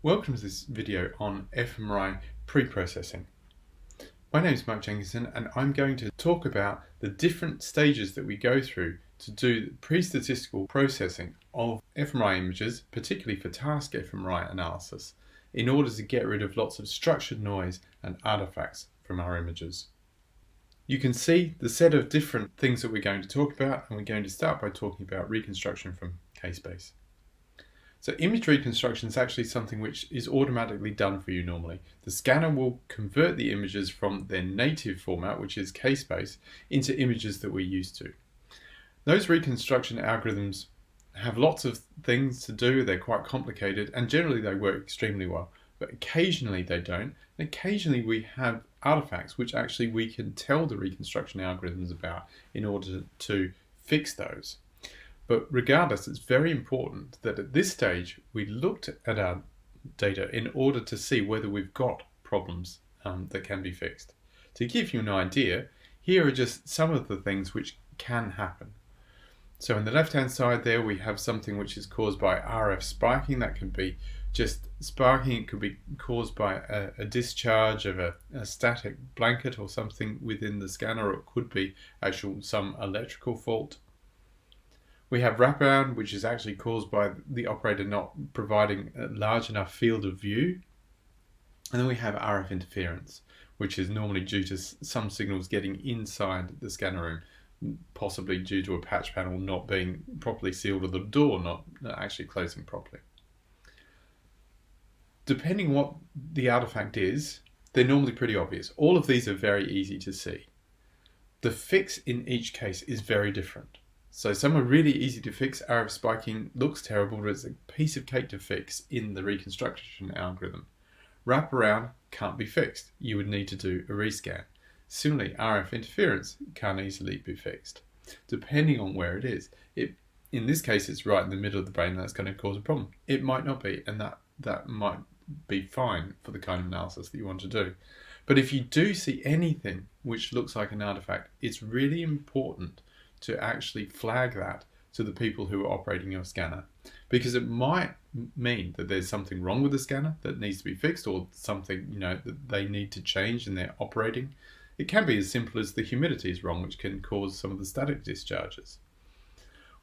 Welcome to this video on FMRI Pre-Processing. My name is Mark Jenkinson and I'm going to talk about the different stages that we go through to do pre-statistical processing of fMRI images, particularly for task fMRI analysis, in order to get rid of lots of structured noise and artifacts from our images. You can see the set of different things that we're going to talk about, and we're going to start by talking about reconstruction from K-space. So image reconstruction is actually something which is automatically done for you normally. The scanner will convert the images from their native format, which is K-space, into images that we're used to. Those reconstruction algorithms have lots of things to do, they're quite complicated, and generally they work extremely well. But occasionally they don't, and occasionally we have artifacts which actually we can tell the reconstruction algorithms about in order to fix those. But regardless, it's very important that at this stage we looked at our data in order to see whether we've got problems that can be fixed. To give you an idea, here are just some of the things which can happen. So on the left hand side there we have something which is caused by RF spiking. That can be just sparking. It could be caused by a discharge of a static blanket or something within the scanner, or it could be some electrical fault. We have wraparound, which is actually caused by the operator not providing a large enough field of view. And then we have RF interference, which is normally due to some signals getting inside the scanner room, possibly due to a patch panel not being properly sealed or the door not actually closing properly. Depending what the artifact is, they're normally pretty obvious. All of these are very easy to see. The fix in each case is very different. So some are really easy to fix. RF spiking looks terrible, but it's a piece of cake to fix in the reconstruction algorithm. Wraparound can't be fixed. You would need to do a rescan. Similarly, RF interference can't easily be fixed, depending on where it is. In this case, it's right in the middle of the brain, and that's going to cause a problem. It might not be, and that might be fine for the kind of analysis that you want to do. But if you do see anything which looks like an artifact, it's really important to actually flag that to the people who are operating your scanner, because it might mean that there's something wrong with the scanner that needs to be fixed, or something that they need to change in their operating. It can be as simple as the humidity is wrong, which can cause some of the static discharges,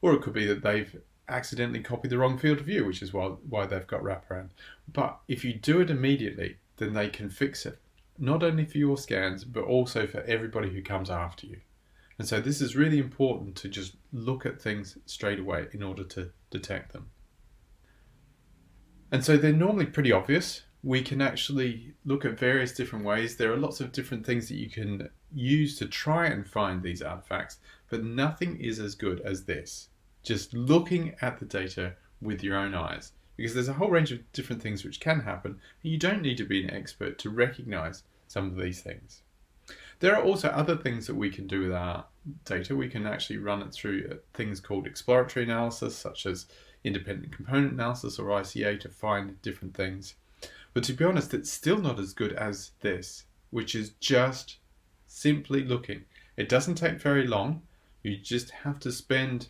or it could be that they've accidentally copied the wrong field of view, which is why they've got wraparound. But if you do it immediately, then they can fix it, not only for your scans but also for everybody who comes after you. And so this is really important, to just look at things straight away in order to detect them. And so they're normally pretty obvious. We can actually look at various different ways. There are lots of different things that you can use to try and find these artifacts, but nothing is as good as this. Just looking at the data with your own eyes, because there's a whole range of different things which can happen, and you don't need to be an expert to recognize some of these things. There are also other things that we can do with our data. We can actually run it through things called exploratory analysis, such as independent component analysis or ICA, to find different things. But to be honest, it's still not as good as this, which is just simply looking. It doesn't take very long. You just have to spend,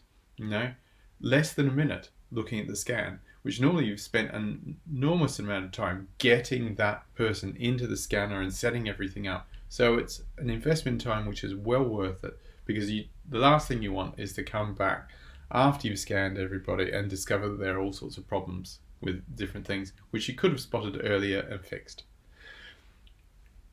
less than a minute looking at the scan, which normally you've spent an enormous amount of time getting that person into the scanner and setting everything up. So it's an investment in time which is well worth it, because the last thing you want is to come back after you've scanned everybody and discover that there are all sorts of problems with different things which you could have spotted earlier and fixed.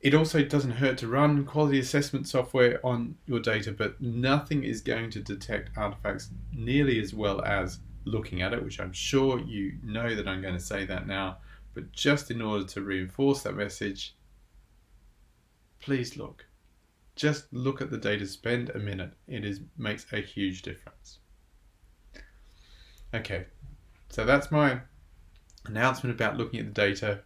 It also doesn't hurt to run quality assessment software on your data, but nothing is going to detect artifacts nearly as well as looking at it, which I'm sure you know that I'm going to say that now, but just in order to reinforce that message, please look. Just look at the data, spend a minute. It makes a huge difference. Okay, so that's my announcement about looking at the data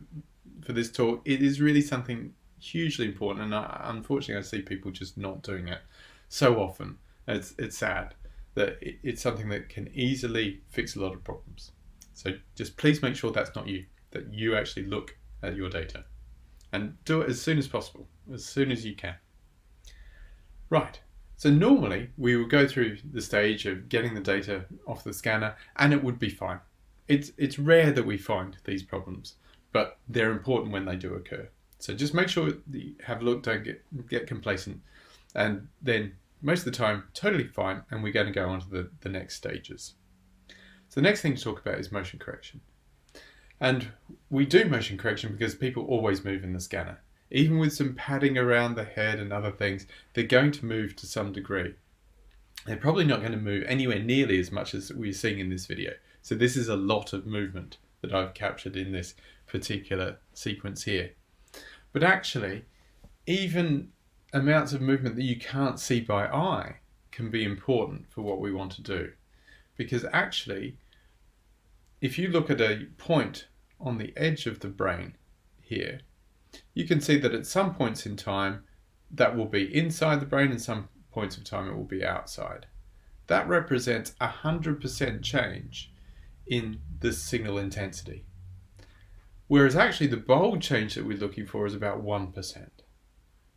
for this talk. It is really something hugely important, and unfortunately I see people just not doing it so often. It's sad that it's something that can easily fix a lot of problems. So just please make sure that's not you, that you actually look at your data, and do it as soon as possible, as soon as you can. Right, so normally we would go through the stage of getting the data off the scanner and it would be fine. It's rare that we find these problems, but they're important when they do occur. So just make sure that you have a look, don't get complacent, and then most of the time, totally fine, and we're going to go on to the next stages. So the next thing to talk about is motion correction. And we do motion correction because people always move in the scanner. Even with some padding around the head and other things, they're going to move to some degree. They're probably not going to move anywhere nearly as much as we're seeing in this video. So this is a lot of movement that I've captured in this particular sequence here. But actually, even amounts of movement that you can't see by eye can be important for what we want to do. Because actually, if you look at a point on the edge of the brain here, you can see that at some points in time that will be inside the brain and some points of time it will be outside. That represents 100% change in the signal intensity. Whereas actually the bold change that we're looking for is about 1%.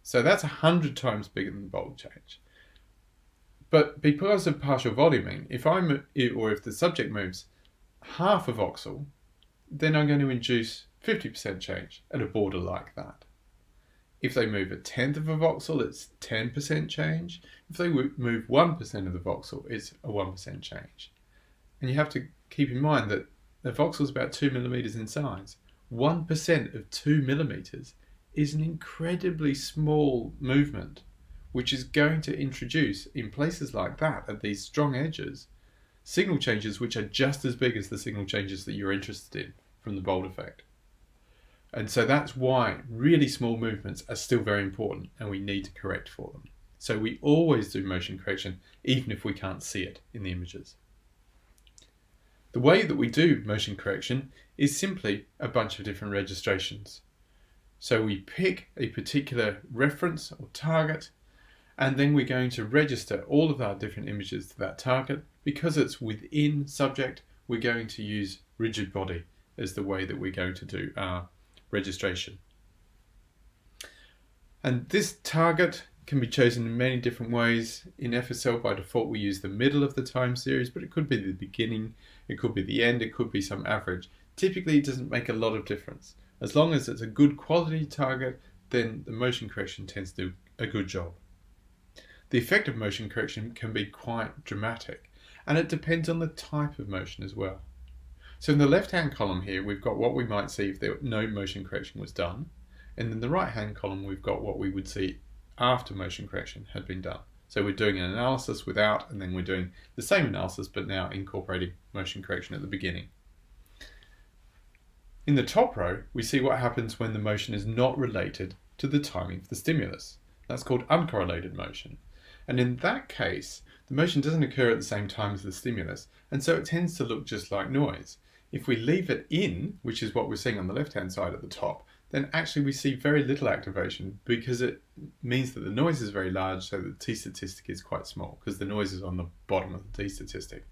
So that's 100 times bigger than the bold change. But because of partial voluming, if the subject moves half a voxel, then I'm going to induce 50% change at a border like that. If they move a tenth of a voxel, it's 10% change. If they move 1% of the voxel, it's a 1% change. And you have to keep in mind that the voxel is about 2 millimeters in size. 1% of 2 millimeters is an incredibly small movement, which is going to introduce, in places like that, at these strong edges, signal changes which are just as big as the signal changes that you're interested in from the bold effect. And so that's why really small movements are still very important and we need to correct for them. So we always do motion correction even if we can't see it in the images. The way that we do motion correction is simply a bunch of different registrations. So we pick a particular reference or target, and then we're going to register all of our different images to that target. Because it's within subject, we're going to use rigid body as the way that we're going to do our registration. And this target can be chosen in many different ways. In FSL, by default, we use the middle of the time series, but it could be the beginning, it could be the end, it could be some average. Typically, it doesn't make a lot of difference. As long as it's a good quality target, then the motion correction tends to do a good job. The effect of motion correction can be quite dramatic, and it depends on the type of motion as well. So in the left-hand column here, we've got what we might see if no motion correction was done, and in the right-hand column, we've got what we would see after motion correction had been done. So we're doing an analysis without, and then we're doing the same analysis, but now incorporating motion correction at the beginning. In the top row, we see what happens when the motion is not related to the timing of the stimulus. That's called uncorrelated motion. And in that case, the motion doesn't occur at the same time as the stimulus, and so it tends to look just like noise. If we leave it in, which is what we're seeing on the left-hand side at the top, then actually we see very little activation because it means that the noise is very large, so the t-statistic is quite small because the noise is on the bottom of the t-statistic.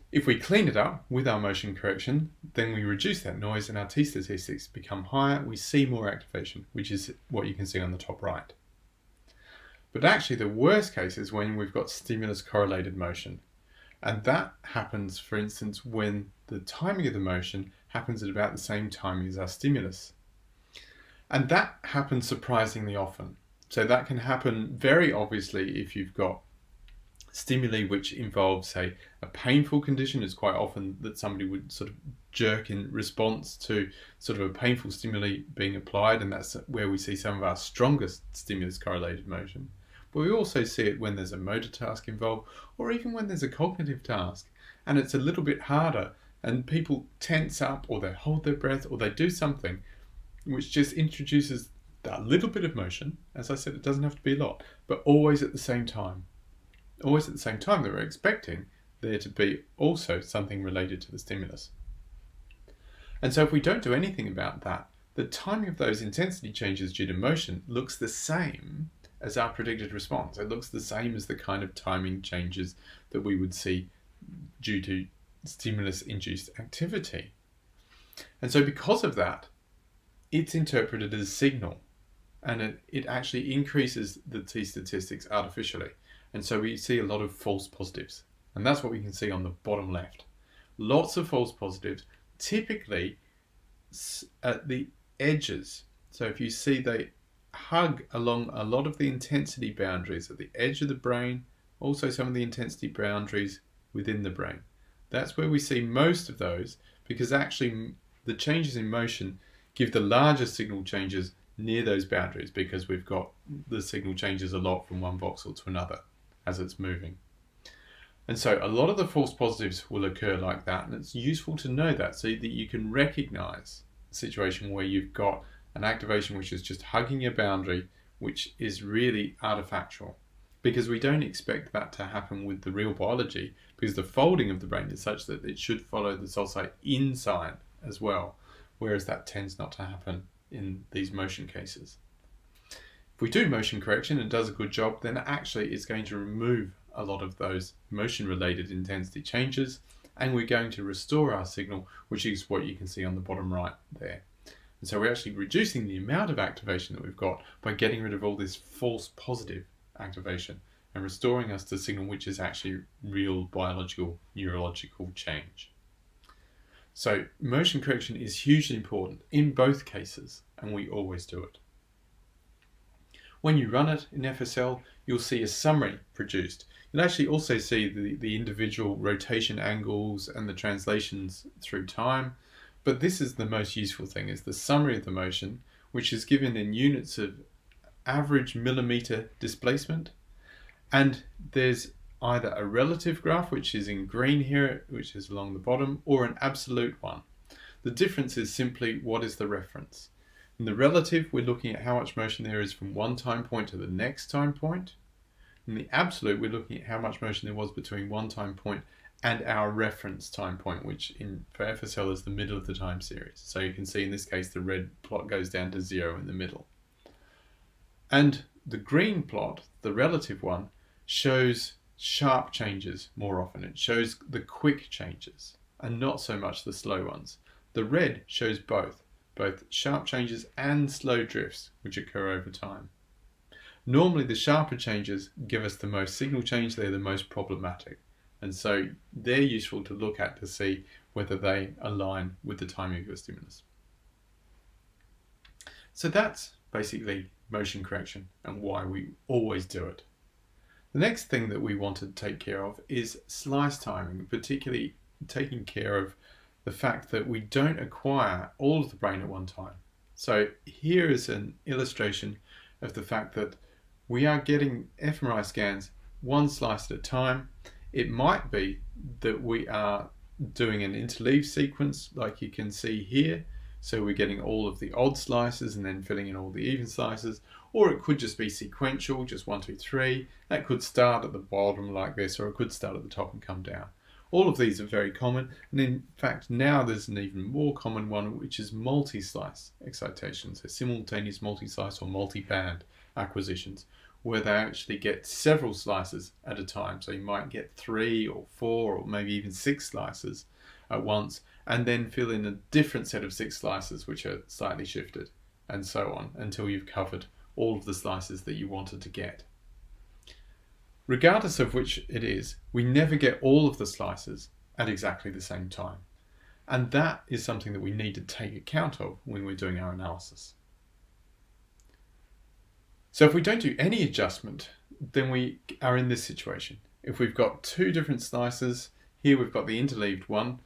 If we clean it up with our motion correction, then we reduce that noise and our t-statistics become higher. We see more activation, which is what you can see on the top right. But actually the worst case is when we've got stimulus correlated motion. And that happens, for instance, when the timing of the motion happens at about the same time as our stimulus. And that happens surprisingly often. So that can happen very obviously if you've got stimuli which involve, say, a painful condition. It's quite often that somebody would sort of jerk in response to sort of a painful stimuli being applied, and that's where we see some of our strongest stimulus correlated motion. But we also see it when there's a motor task involved, or even when there's a cognitive task, and it's a little bit harder, and people tense up, or they hold their breath, or they do something which just introduces that little bit of motion. As I said, it doesn't have to be a lot, but always at the same time. Always at the same time that we're expecting there to be also something related to the stimulus. And so if we don't do anything about that, the timing of those intensity changes due to motion looks the same as our predicted response. It looks the same as the kind of timing changes that we would see due to stimulus-induced activity. And so because of that, it's interpreted as signal, and it actually increases the t-statistics artificially. And so we see a lot of false positives. And that's what we can see on the bottom left. Lots of false positives, typically at the edges. So if you see, they hug along a lot of the intensity boundaries at the edge of the brain, also some of the intensity boundaries within the brain. That's where we see most of those, because actually the changes in motion give the larger signal changes near those boundaries, because we've got the signal changes a lot from one voxel to another as it's moving. And so a lot of the false positives will occur like that, and it's useful to know that so that you can recognize a situation where you've got an activation which is just hugging a boundary, which is really artifactual, because we don't expect that to happen with the real biology, because the folding of the brain is such that it should follow the cell site inside as well, whereas that tends not to happen in these motion cases. If we do motion correction and it does a good job, then actually it's going to remove a lot of those motion-related intensity changes, and we're going to restore our signal, which is what you can see on the bottom right there. And so we're actually reducing the amount of activation that we've got by getting rid of all this false positive activation and restoring us to signal which is actually real biological neurological change. So motion correction is hugely important in both cases, and we always do it. When you run it in FSL, you'll see a summary produced. You'll actually also see the individual rotation angles and the translations through time. But this is the most useful thing, is the summary of the motion, which is given in units of average millimeter displacement. And there's either a relative graph, which is in green here, which is along the bottom, or an absolute one. The difference is simply what is the reference. In the relative, we're looking at how much motion there is from one time point to the next time point. In the absolute, we're looking at how much motion there was between one time point and our reference time point, which for FSL is the middle of the time series. So you can see in this case the red plot goes down to 0 in the middle. And the green plot, the relative one, shows sharp changes more often. It shows the quick changes and not so much the slow ones. The red shows both sharp changes and slow drifts which occur over time. Normally the sharper changes give us the most signal change, they're the most problematic, and so they're useful to look at to see whether they align with the timing of your stimulus. So that's basically motion correction and why we always do it. The next thing that we want to take care of is slice timing, particularly taking care of the fact that we don't acquire all of the brain at one time. So here is an illustration of the fact that we are getting fMRI scans one slice at a time. It might be that we are doing an interleave sequence like you can see here. So we're getting all of the odd slices and then filling in all the even slices, or it could just be sequential, just 1, 2, 3. That could start at the bottom like this, or it could start at the top and come down. All of these are very common, and in fact now there's an even more common one, which is multi-slice excitation, so simultaneous multi-slice or multi-band acquisitions, where they actually get several slices at a time. So you might get 3 or 4 or maybe even 6 slices at once, and then fill in a different set of 6 slices which are slightly shifted, and so on, until you've covered all of the slices that you wanted to get. Regardless of which it is, we never get all of the slices at exactly the same time. And that is something that we need to take account of when we're doing our analysis. So if we don't do any adjustment, then we are in this situation. If we've got 2 different slices, here we've got the interleaved one,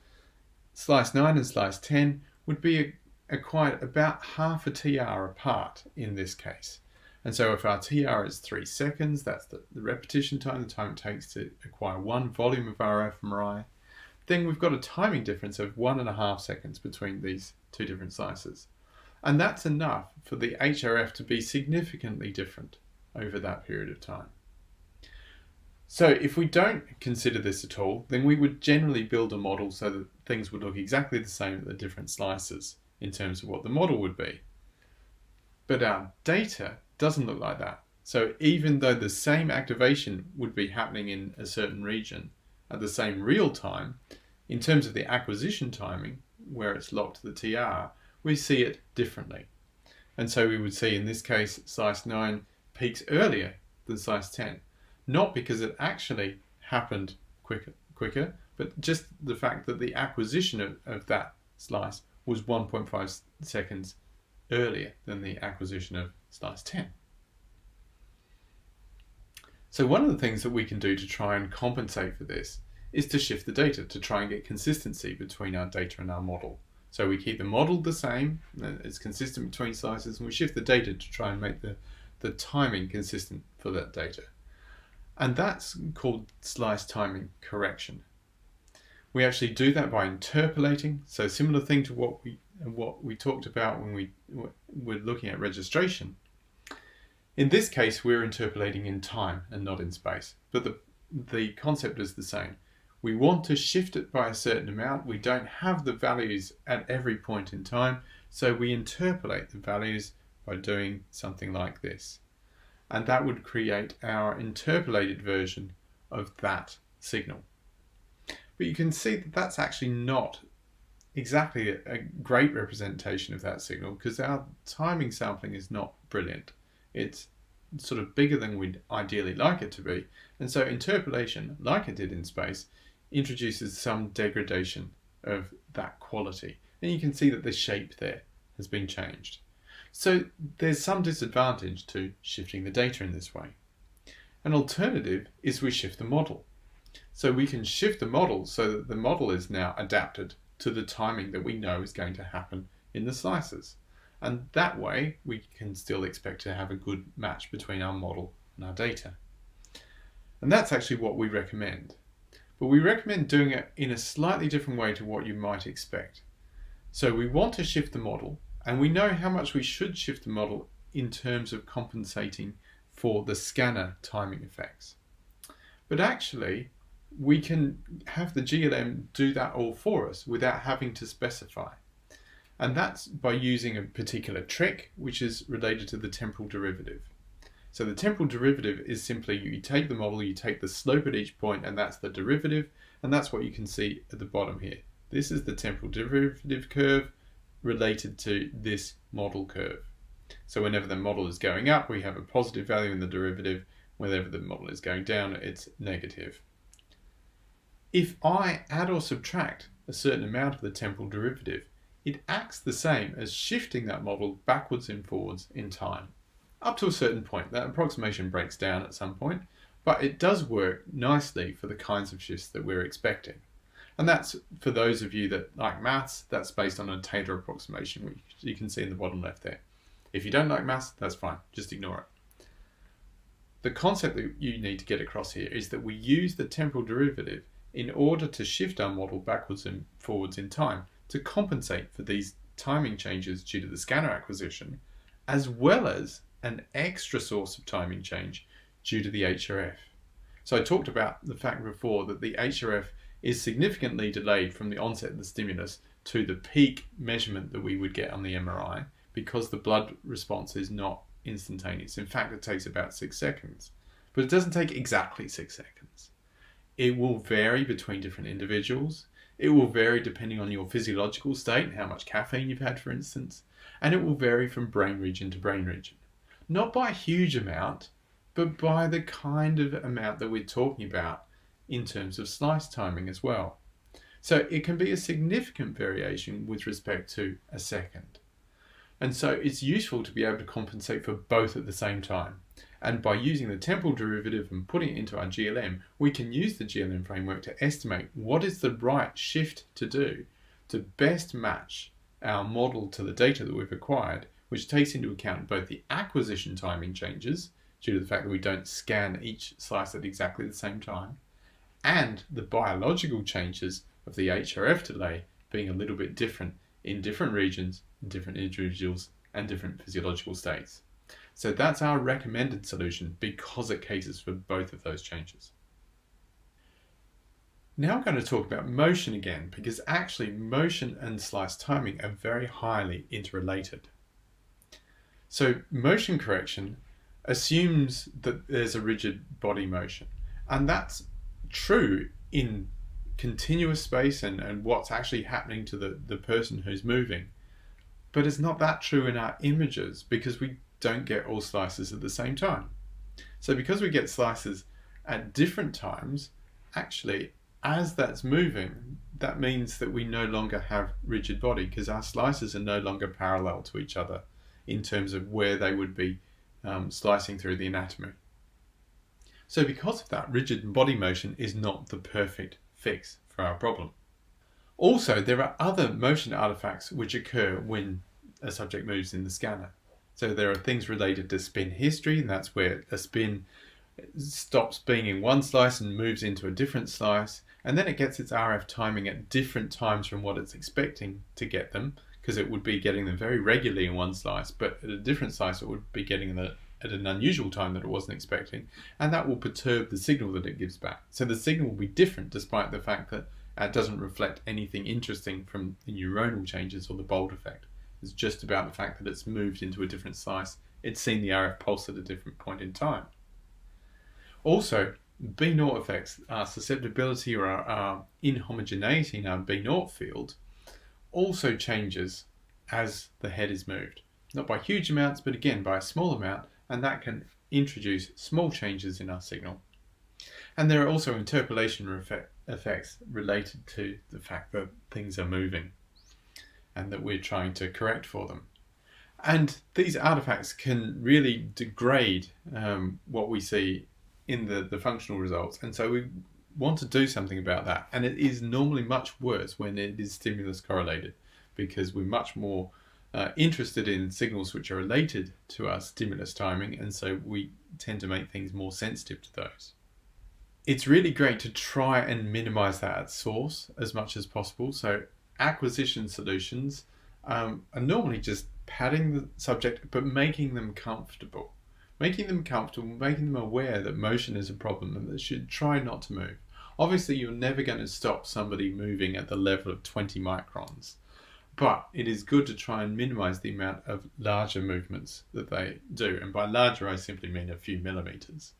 slice 9 and slice 10 would be acquired about half a TR apart in this case. And so if our TR is 3 seconds, that's the repetition time, the time it takes to acquire one volume of our fMRI, then we've got a timing difference of 1.5 seconds between these 2 different slices. And that's enough for the HRF to be significantly different over that period of time. So if we don't consider this at all, then we would generally build a model so that things would look exactly the same at the different slices in terms of what the model would be. But our data doesn't look like that. So even though the same activation would be happening in a certain region at the same real time, in terms of the acquisition timing, where it's locked to the TR, we see it differently. And so we would see in this case slice 9 peaks earlier than slice 10. Not because it actually happened quicker, but just the fact that the acquisition of that slice was 1.5 seconds earlier than the acquisition of slice 10. So one of the things that we can do to try and compensate for this is to shift the data to try and get consistency between our data and our model. So we keep the model the same, it's consistent between slices, and we shift the data to try and make the timing consistent for that data. And that's called slice timing correction. We actually do that by interpolating, so similar thing to what we talked about when we were looking at registration. In this case, we're interpolating in time and not in space, but the concept is the same. We want to shift it by a certain amount. We don't have the values at every point in time, so we interpolate the values by doing something like this. And that would create our interpolated version of that signal. But you can see that that's actually not exactly a great representation of that signal, because our timing sampling is not brilliant. It's sort of bigger than we'd ideally like it to be. And so interpolation, like it did in space, introduces some degradation of that quality. And you can see that the shape there has been changed. So there's some disadvantage to shifting the data in this way. An alternative is we shift the model. So we can shift the model so that the model is now adapted to the timing that we know is going to happen in the slices. And that way we can still expect to have a good match between our model and our data. And that's actually what we recommend. But we recommend doing it in a slightly different way to what you might expect. So we want to shift the model, and we know how much we should shift the model in terms of compensating for the scanner timing effects. But actually, we can have the GLM do that all for us without having to specify. And that's by using a particular trick, which is related to the temporal derivative. So the temporal derivative is simply you take the model, you take the slope at each point, and that's the derivative, and that's what you can see at the bottom here. This is the temporal derivative curve related to this model curve. So whenever the model is going up, we have a positive value in the derivative. Whenever the model is going down, it's negative. If I add or subtract a certain amount of the temporal derivative, it acts the same as shifting that model backwards and forwards in time. Up to a certain point, that approximation breaks down at some point, but it does work nicely for the kinds of shifts that we're expecting. And that's, for those of you that like maths, that's based on a Taylor approximation, which you can see in the bottom left there. If you don't like maths, that's fine, just ignore it. The concept that you need to get across here is that we use the temporal derivative in order to shift our model backwards and forwards in time to compensate for these timing changes due to the scanner acquisition, as well as an extra source of timing change due to the HRF. So I talked about the fact before that the HRF is significantly delayed from the onset of the stimulus to the peak measurement that we would get on the MRI, because the blood response is not instantaneous. In fact, it takes about 6 seconds, but it doesn't take exactly 6 seconds. It will vary between different individuals. It will vary depending on your physiological state and how much caffeine you've had, for instance, and it will vary from brain region to brain region. Not by a huge amount, but by the kind of amount that we're talking about in terms of slice timing as well. So it can be a significant variation with respect to a second. And so it's useful to be able to compensate for both at the same time. And by using the temporal derivative and putting it into our GLM, we can use the GLM framework to estimate what is the right shift to do to best match our model to the data that we've acquired, which takes into account both the acquisition timing changes, due to the fact that we don't scan each slice at exactly the same time, and the biological changes of the HRF delay being a little bit different in different regions, different individuals, and different physiological states. So that's our recommended solution because it caters for both of those changes. Now I'm going to talk about motion again, because actually motion and slice timing are very highly interrelated. So motion correction assumes that there's a rigid body motion, and that's true in continuous space and what's actually happening to the person who's moving. But it's not that true in our images, because we don't get all slices at the same time. So because we get slices at different times, actually as that's moving, that means that we no longer have rigid body because our slices are no longer parallel to each other in terms of where they would be slicing through the anatomy. So because of that, rigid body motion is not the perfect fix for our problem. Also, there are other motion artifacts which occur when a subject moves in the scanner. So there are things related to spin history, and that's where a spin stops being in one slice and moves into a different slice, and then it gets its RF timing at different times from what it's expecting to get them, because it would be getting them very regularly in one slice, but at a different slice it would be getting them at an unusual time that it wasn't expecting, and that will perturb the signal that it gives back. So the signal will be different despite the fact that it doesn't reflect anything interesting from the neuronal changes or the Bolt effect. It's just about the fact that it's moved into a different slice. It's seen the RF pulse at a different point in time. Also, B0 effects, our susceptibility or our inhomogeneity in our B0 field also changes as the head is moved. Not by huge amounts, but again by a small amount, and that can introduce small changes in our signal. And there are also interpolation effects related to the fact that things are moving and that we're trying to correct for them. And these artifacts can really degrade what we see in the functional results, and so we want to do something about that. And it is normally much worse when it is stimulus correlated, because we're much more interested in signals which are related to our stimulus timing, and so we tend to make things more sensitive to those. It's really great to try and minimize that at source as much as possible. So acquisition solutions are normally just padding the subject but making them comfortable. Making them aware that motion is a problem and that they should try not to move. Obviously, you're never going to stop somebody moving at the level of 20 microns, but it is good to try and minimize the amount of larger movements that they do. And by larger, I simply mean a few millimeters.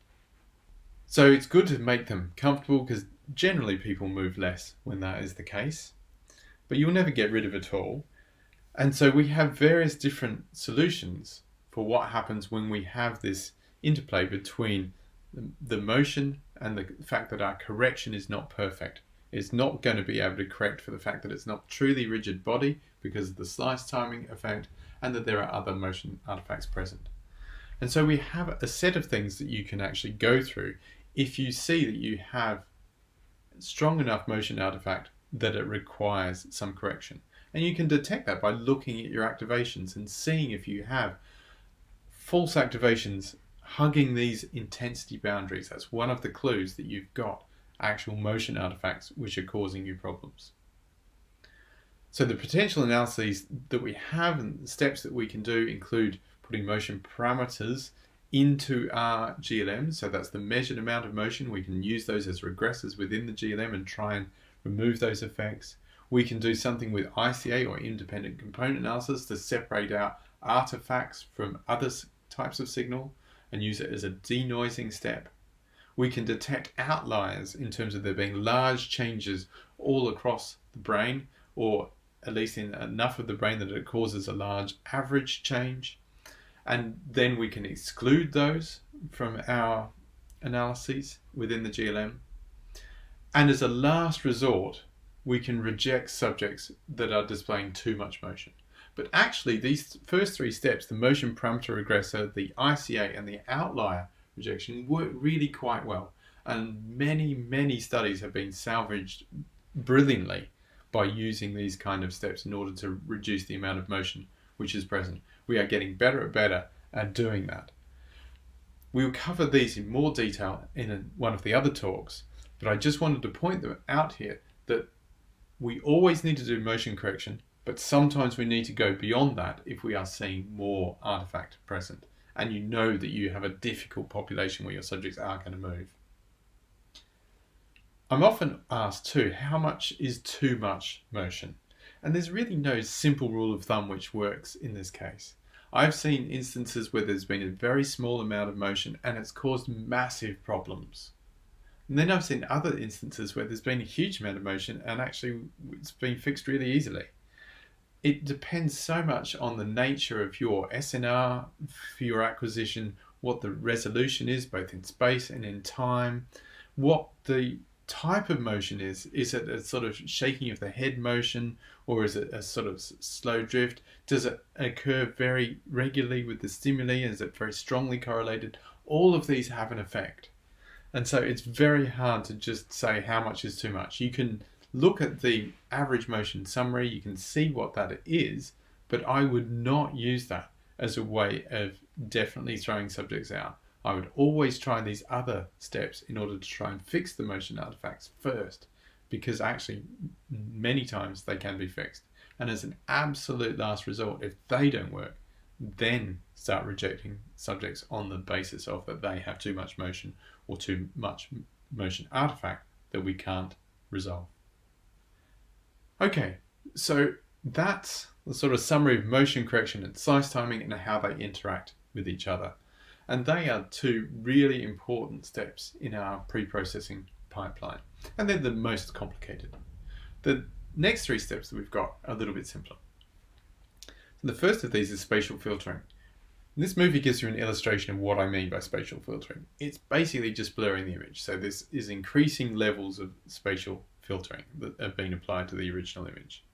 So it's good to make them comfortable, because generally people move less when that is the case, but you'll never get rid of it all. And so we have various different solutions for what happens when we have this interplay between the motion and the fact that our correction is not perfect. It's not going to be able to correct for the fact that it's not truly rigid body because of the slice timing effect, and that there are other motion artifacts present. And so we have a set of things that you can actually go through if you see that you have strong enough motion artifact that it requires some correction. And you can detect that by looking at your activations and seeing if you have false activations hugging these intensity boundaries. That's one of the clues that you've got actual motion artifacts which are causing you problems. So the potential analyses that we have and the steps that we can do include putting motion parameters into our GLM. So that's the measured amount of motion. We can use those as regressors within the GLM and try and remove those effects. We can do something with ICA or independent component analysis to separate out artifacts from other types of signal and use it as a denoising step. We can detect outliers in terms of there being large changes all across the brain, or at least in enough of the brain that it causes a large average change. And then we can exclude those from our analyses within the GLM. And as a last resort, we can reject subjects that are displaying too much motion. But actually, these first three steps, the motion parameter regressor, the ICA, and the outlier rejection, work really quite well. And many studies have been salvaged brilliantly by using these kind of steps in order to reduce the amount of motion which is present. We are getting better and better at doing that. We will cover these in more detail in one of the other talks, but I just wanted to point them out here that we always need to do motion correction, but sometimes we need to go beyond that if we are seeing more artifact present and you know that you have a difficult population where your subjects are going to move. I'm often asked too, how much is too much motion? And there's really no simple rule of thumb which works in this case. I've seen instances where there's been a very small amount of motion and it's caused massive problems. And then I've seen other instances where there's been a huge amount of motion and actually it's been fixed really easily. It depends so much on the nature of your SNR for your acquisition, what the resolution is both in space and in time, what the type of motion is. Is it a sort of shaking of the head motion, or is it a sort of slow drift? Does it occur very regularly with the stimuli? Is it very strongly correlated? All of these have an effect. And so it's very hard to just say how much is too much. You can look at the average motion summary, you can see what that is, but I would not use that as a way of definitely throwing subjects out. I would always try these other steps in order to try and fix the motion artifacts first, because actually many times they can be fixed. And as an absolute last resort, if they don't work, then start rejecting subjects on the basis of that they have too much motion or too much motion artifact that we can't resolve. Okay, so that's the sort of summary of motion correction and slice timing and how they interact with each other. And they are two really important steps in our pre-processing pipeline. And they're the most complicated. The next three steps that we've got are a little bit simpler. So the first of these is spatial filtering. This movie gives you an illustration of what I mean by spatial filtering. It's basically just blurring the image. So this is increasing levels of spatial filtering that have been applied to the original image.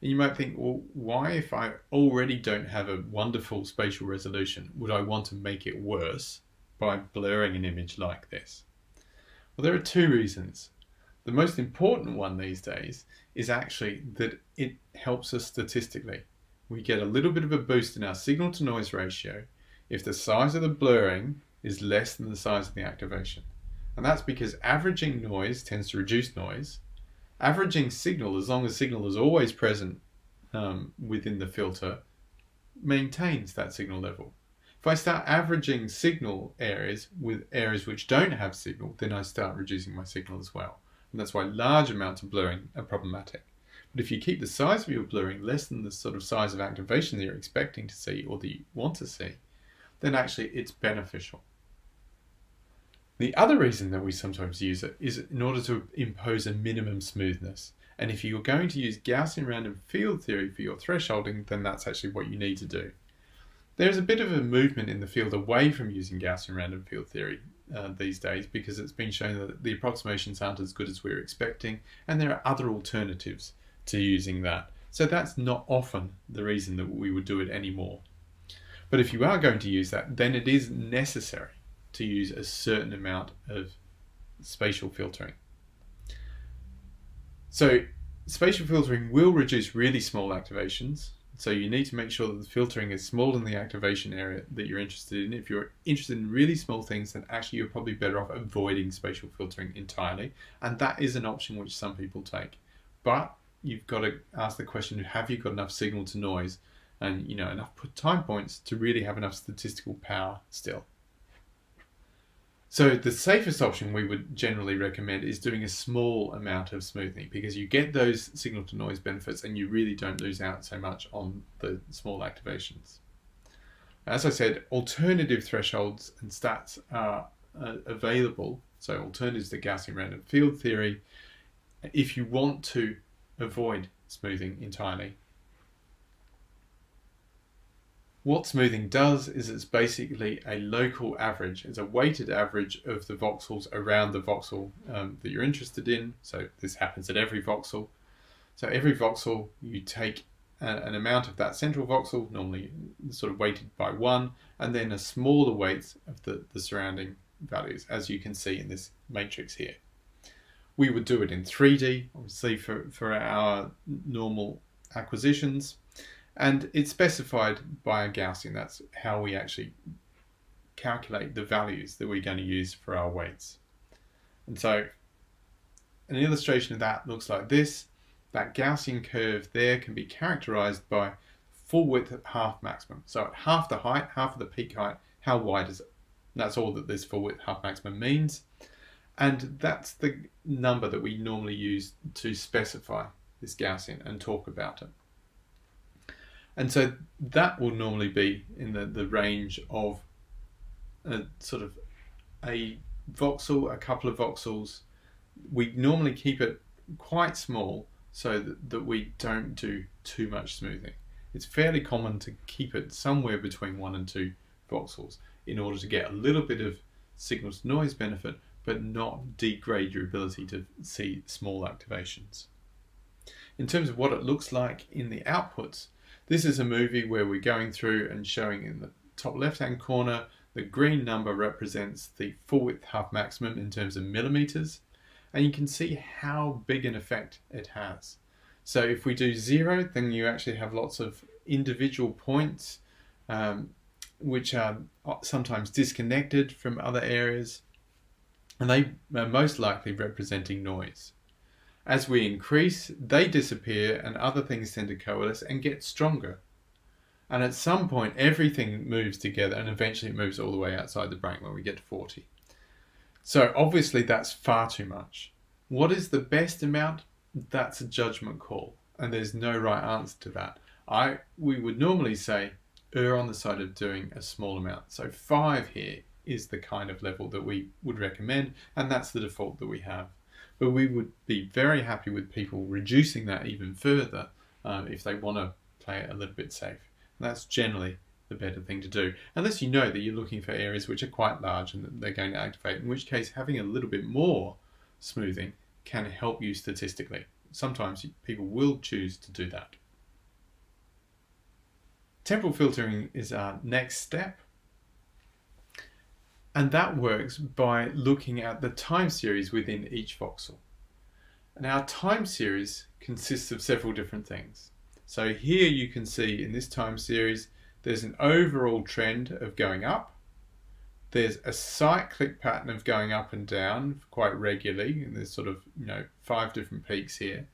And you might think, well, why, if I already don't have a wonderful spatial resolution, would I want to make it worse by blurring an image like this? Well, there are two reasons. The most important one these days is actually that it helps us statistically. We get a little bit of a boost in our signal to noise ratio if the size of the blurring is less than the size of the activation. And that's because averaging noise tends to reduce noise. Averaging signal, as long as signal is always present within the filter, maintains that signal level. If I start averaging signal areas with areas which don't have signal, then I start reducing my signal as well. And that's why large amounts of blurring are problematic. But if you keep the size of your blurring less than the sort of size of activation that you're expecting to see or that you want to see, then actually it's beneficial. The other reason that we sometimes use it is in order to impose a minimum smoothness. And if you're going to use Gaussian random field theory for your thresholding, then that's actually what you need to do. There's a bit of a movement in the field away from using Gaussian random field theory these days, because it's been shown that the approximations aren't as good as we were expecting, and there are other alternatives to using that. So that's not often the reason that we would do it anymore. But if you are going to use that, then it is necessary to use a certain amount of spatial filtering. So spatial filtering will reduce really small activations. So you need to make sure that the filtering is smaller than the activation area that you're interested in. If you're interested in really small things, then actually you're probably better off avoiding spatial filtering entirely. And that is an option which some people take. But you've got to ask the question, have you got enough signal to noise and enough time points to really have enough statistical power still? So the safest option we would generally recommend is doing a small amount of smoothing, because you get those signal to noise benefits and you really don't lose out so much on the small activations. As I said, alternative thresholds and stats are available. So alternatives to Gaussian random field theory, if you want to avoid smoothing entirely. What smoothing does is it's basically a local average. It's a weighted average of the voxels around the voxel that you're interested in. So this happens at every voxel. So every voxel, you take an amount of that central voxel, normally sort of weighted by 1, and then a smaller weight of the surrounding values, as you can see in this matrix here. We would do it in 3D, obviously, for our normal acquisitions. And it's specified by a Gaussian. That's how we actually calculate the values that we're going to use for our weights. And so an illustration of that looks like this. That Gaussian curve there can be characterized by full width at half maximum. So at half the height, half of the peak height, how wide is it? And that's all that this full width half maximum means. And that's the number that we normally use to specify this Gaussian and talk about it. And so that will normally be in the range of a sort of a voxel, a couple of voxels. We normally keep it quite small so that we don't do too much smoothing. It's fairly common to keep it somewhere between 1 and 2 voxels in order to get a little bit of signal to noise benefit, but not degrade your ability to see small activations. In terms of what it looks like in the outputs, this is a movie where we're going through and showing in the top left-hand corner, the green number represents the full width half maximum in terms of millimeters, and you can see how big an effect it has. So if we do 0, then you actually have lots of individual points which are sometimes disconnected from other areas, and they are most likely representing noise. As we increase, they disappear and other things tend to coalesce and get stronger. And at some point, everything moves together and eventually it moves all the way outside the brain when we get to 40. So obviously that's far too much. What is the best amount? That's a judgment call, and there's no right answer to that. We would normally say err on the side of doing a small amount. So 5 here is the kind of level that we would recommend, and that's the default that we have. But we would be very happy with people reducing that even further if they want to play it a little bit safe. And that's generally the better thing to do, unless you know that you're looking for areas which are quite large and that they're going to activate, in which case having a little bit more smoothing can help you statistically. Sometimes people will choose to do that. Temporal filtering is our next step. And that works by looking at the time series within each voxel. And our time series consists of several different things. So here you can see in this time series, there's an overall trend of going up. There's a cyclic pattern of going up and down quite regularly. And there's sort of 5 different peaks here.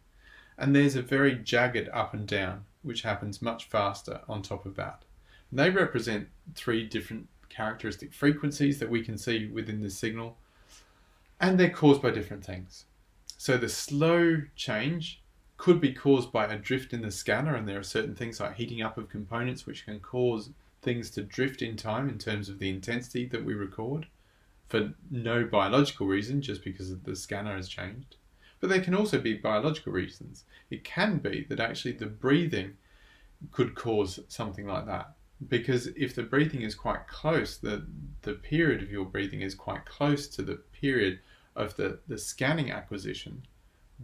And there's a very jagged up and down, which happens much faster on top of that. And they represent 3 different characteristic frequencies that we can see within the signal, and they're caused by different things. So the slow change could be caused by a drift in the scanner, and there are certain things like heating up of components which can cause things to drift in time in terms of the intensity that we record for no biological reason, just because the scanner has changed. But there can also be biological reasons. It can be that actually the breathing could cause something like that. Because if the breathing is quite close, the period of your breathing is quite close to the period of the scanning acquisition,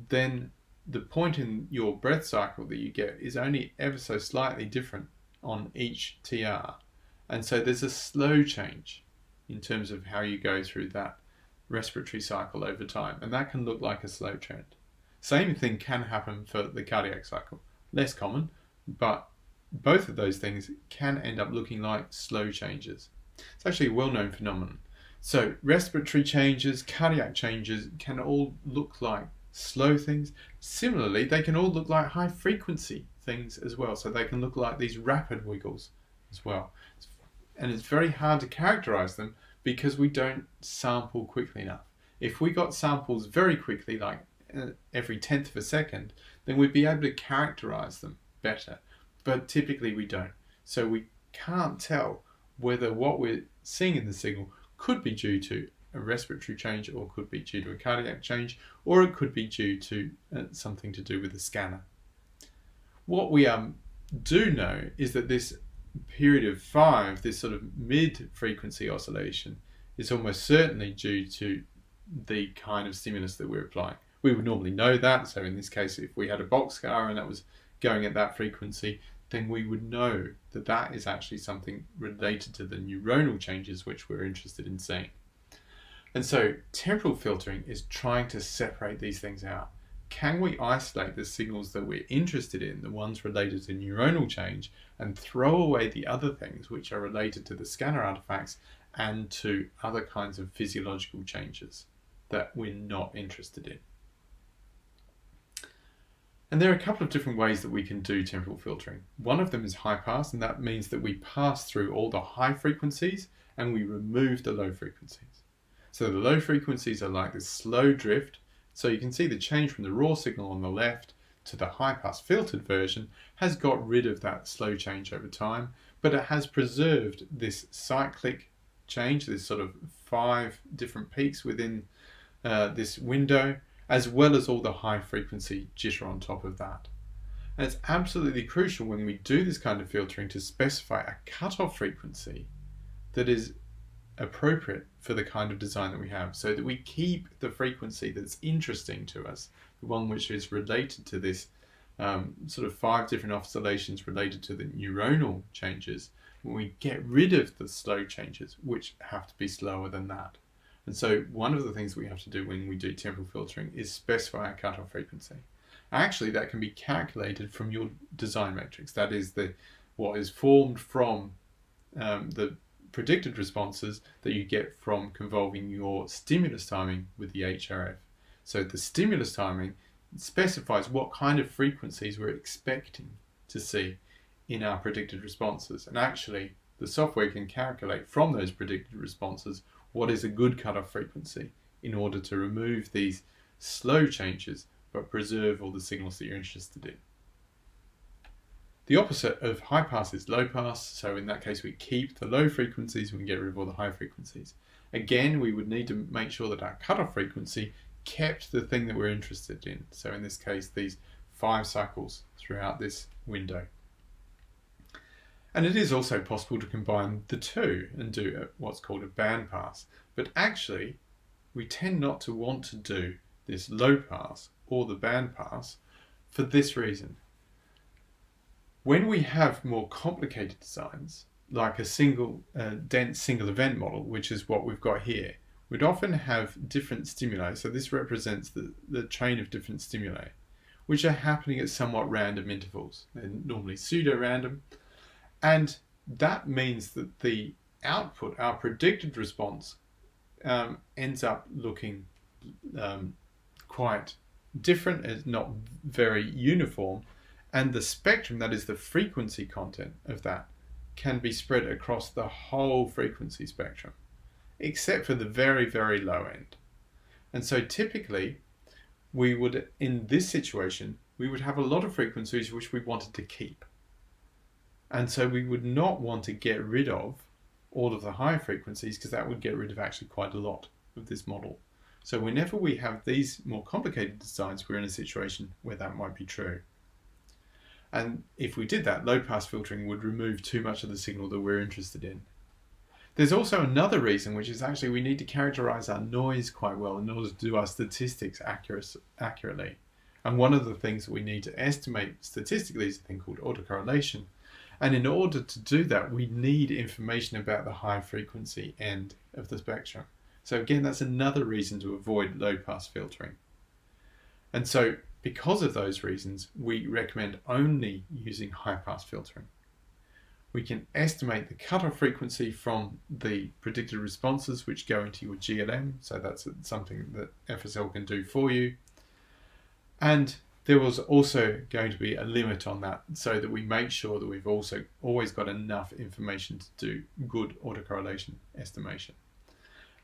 then the point in your breath cycle that you get is only ever so slightly different on each TR. And so there's a slow change in terms of how you go through that respiratory cycle over time. And that can look like a slow trend. Same thing can happen for the cardiac cycle. Less common, but both of those things can end up looking like slow changes. It's actually a well-known phenomenon. So respiratory changes, cardiac changes can all look like slow things. Similarly, they can all look like high frequency things as well. So they can look like these rapid wiggles as well. And it's very hard to characterize them because we don't sample quickly enough. If we got samples very quickly, like every 10th of a second, then we'd be able to characterize them better. But typically we don't. So we can't tell whether what we're seeing in the signal could be due to a respiratory change, or could be due to a cardiac change, or it could be due to something to do with the scanner. What we do know is that this period of 5, this sort of mid-frequency oscillation, is almost certainly due to the kind of stimulus that we're applying. We would normally know that. So in this case, if we had a boxcar and that was going at that frequency, then we would know that that is actually something related to the neuronal changes which we're interested in seeing. And so temporal filtering is trying to separate these things out. Can we isolate the signals that we're interested in, the ones related to neuronal change, and throw away the other things which are related to the scanner artifacts and to other kinds of physiological changes that we're not interested in? And there are a couple of different ways that we can do temporal filtering. One of them is Highpass, and that means that we pass through all the high frequencies and we remove the low frequencies. So the low frequencies are like this slow drift. So you can see the change from the raw signal on the left to the Highpass filtered version has got rid of that slow change over time, but it has preserved this cyclic change, this sort of 5 different peaks within this window, as well as all the high frequency jitter on top of that. And it's absolutely crucial when we do this kind of filtering to specify a cutoff frequency that is appropriate for the kind of design that we have, so that we keep the frequency that's interesting to us, the one which is related to this sort of 5 different oscillations related to the neuronal changes, when we get rid of the slow changes, which have to be slower than that. And so one of the things we have to do when we do temporal filtering is specify a cutoff frequency. Actually, that can be calculated from your design matrix. That is what is formed from the predicted responses that you get from convolving your stimulus timing with the HRF. So the stimulus timing specifies what kind of frequencies we're expecting to see in our predicted responses. And actually, the software can calculate from those predicted responses what is a good cutoff frequency in order to remove these slow changes but preserve all the signals that you're interested in. The opposite of high pass is low pass, so in that case we keep the low frequencies and we get rid of all the high frequencies. Again, we would need to make sure that our cutoff frequency kept the thing that we're interested in, so in this case these 5 cycles throughout this window. And it is also possible to combine the two and do what's called a band pass, but actually we tend not to want to do this low pass or the band pass for this reason. When we have more complicated designs, like a single dense single event model, which is what we've got here, we'd often have different stimuli. So this represents the chain of different stimuli, which are happening at somewhat random intervals. They're normally pseudo-random. And that means that the output, our predicted response, ends up looking quite different. It's not very uniform. And the spectrum, that is the frequency content of that, can be spread across the whole frequency spectrum, except for the very, very low end. And so typically, we would, in this situation, we would have a lot of frequencies which we wanted to keep. And so we would not want to get rid of all of the high frequencies, because that would get rid of actually quite a lot of this model. So whenever we have these more complicated designs, we're in a situation where that might be true. And if we did that, low-pass filtering would remove too much of the signal that we're interested in. There's also another reason, which is actually we need to characterize our noise quite well in order to do our statistics accurately. And one of the things that we need to estimate statistically is a thing called autocorrelation. And in order to do that, we need information about the high frequency end of the spectrum. So again, that's another reason to avoid low-pass filtering. And so because of those reasons, we recommend only using high-pass filtering. We can estimate the cutoff frequency from the predicted responses which go into your GLM, so that's something that FSL can do for you. And there was also going to be a limit on that, so that we make sure that we've also always got enough information to do good autocorrelation estimation.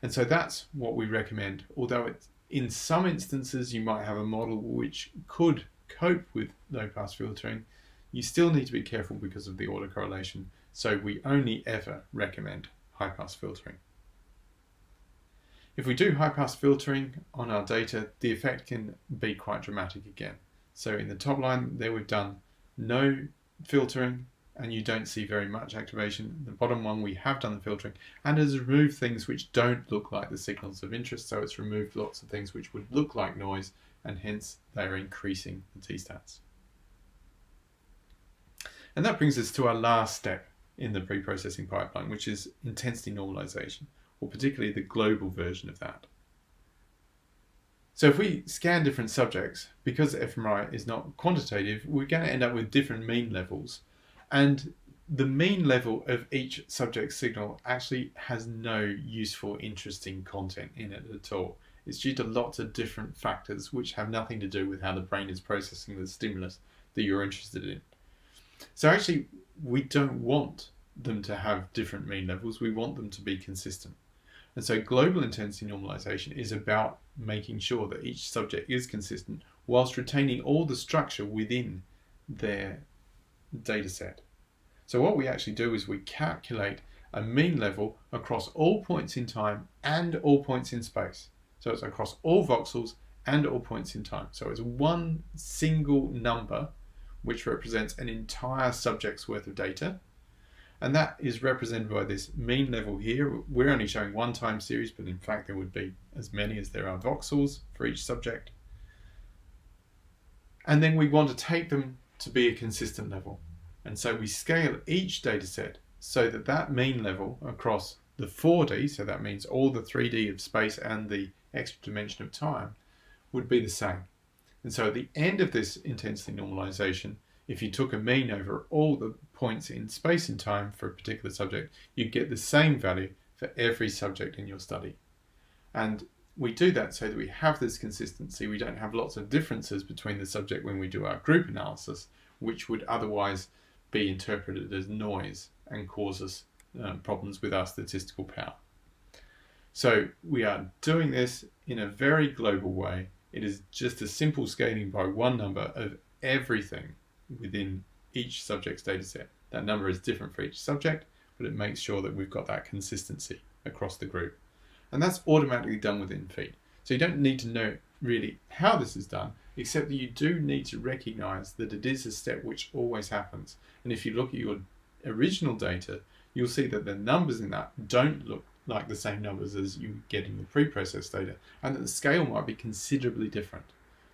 And so that's what we recommend, although it's in some instances, you might have a model which could cope with low-pass filtering. You still need to be careful because of the autocorrelation, so we only ever recommend high-pass filtering. If we do high-pass filtering on our data, the effect can be quite dramatic again. So in the top line there we've done no filtering, and you don't see very much activation. The bottom one, we have done the filtering and has removed things which don't look like the signals of interest. So it's removed lots of things which would look like noise, and hence they're increasing the t-stats. And that brings us to our last step in the pre-processing pipeline, which is intensity normalization, or particularly the global version of that. So if we scan different subjects, because fMRI is not quantitative, we're going to end up with different mean levels. And the mean level of each subject signal actually has no useful, interesting content in it at all. It's due to lots of different factors which have nothing to do with how the brain is processing the stimulus that you're interested in. So actually, we don't want them to have different mean levels. We want them to be consistent. And so global intensity normalization is about making sure that each subject is consistent whilst retaining all the structure within their data set. So what we actually do is we calculate a mean level across all points in time and all points in space. So it's across all voxels and all points in time. So it's one single number which represents an entire subject's worth of data. And that is represented by this mean level here. We're only showing one time series, but in fact there would be as many as there are voxels for each subject. And then we want to take them to be a consistent level. And so we scale each data set so that that mean level across the 4D, so that means all the 3D of space and the extra dimension of time, would be the same. And so at the end of this intensity normalization, if you took a mean over all the points in space and time for a particular subject, you get the same value for every subject in your study. And we do that so that we have this consistency. We don't have lots of differences between the subject when we do our group analysis, which would otherwise be interpreted as noise and cause us problems with our statistical power. So we are doing this in a very global way. It is just a simple scaling by one number of everything within each subject's data set. That number is different for each subject, but it makes sure that we've got that consistency across the group. And that's automatically done within Feed. So you don't need to know really how this is done, except that you do need to recognize that it is a step which always happens. And if you look at your original data, you'll see that the numbers in that don't look like the same numbers as you get in the pre-processed data, and that the scale might be considerably different,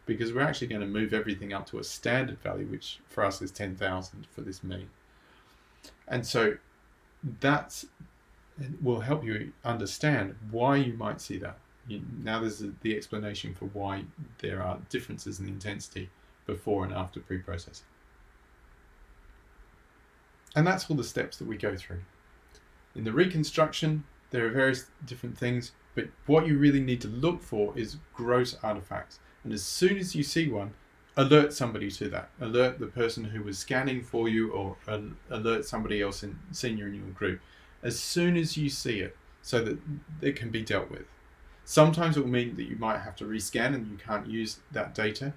because we're actually going to move everything up to a standard value, which for us is 10,000 for this mean. And so that will help you understand why you might see that. Now there's the explanation for why there are differences in the intensity before and after pre-processing. And that's all the steps that we go through. In the reconstruction, there are various different things, but what you really need to look for is gross artifacts. And as soon as you see one, alert somebody to that. Alert the person who was scanning for you, or alert somebody else senior in your group as soon as you see it, so that it can be dealt with. Sometimes it will mean that you might have to rescan and you can't use that data.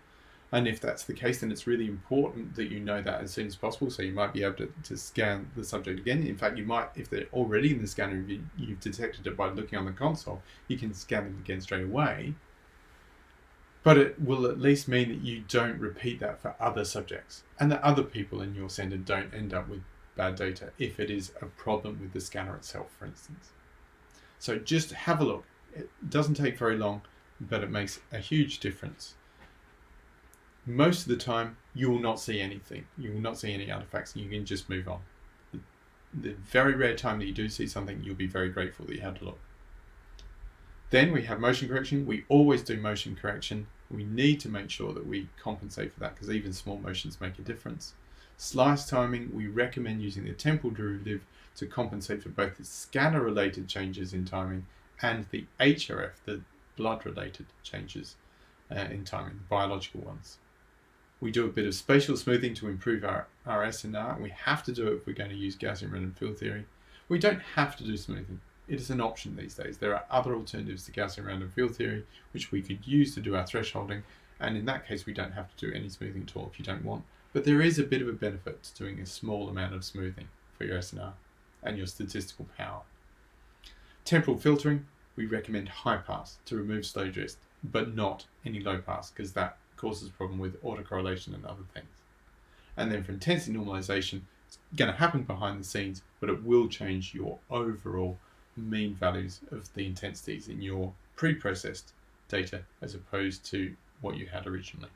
And if that's the case, then it's really important that you know that as soon as possible. So you might be able to scan the subject again. In fact, you might, if they're already in the scanner, you've detected it by looking on the console, you can scan them again straight away. But it will at least mean that you don't repeat that for other subjects, and that other people in your center don't end up with bad data if it is a problem with the scanner itself, for instance. So just have a look. It doesn't take very long, but it makes a huge difference. Most of the time, you will not see anything. You will not see any artifacts, and you can just move on. The very rare time that you do see something, you'll be very grateful that you had a look. Then we have motion correction. We always do motion correction. We need to make sure that we compensate for that, because even small motions make a difference. Slice timing, we recommend using the temporal derivative to compensate for both the scanner-related changes in timing and the HRF, the blood-related changes in timing, the biological ones. We do a bit of spatial smoothing to improve our SNR, and we have to do it if we're going to use Gaussian random field theory. We don't have to do smoothing. It is an option these days. There are other alternatives to Gaussian random field theory which we could use to do our thresholding, and in that case we don't have to do any smoothing at all if you don't want. But there is a bit of a benefit to doing a small amount of smoothing for your SNR and your statistical power. Temporal filtering, we recommend Highpass to remove slow drift, but not any Lowpass, because that causes a problem with autocorrelation and other things. And then for intensity normalization, it's going to happen behind the scenes, but it will change your overall mean values of the intensities in your pre-processed data as opposed to what you had originally.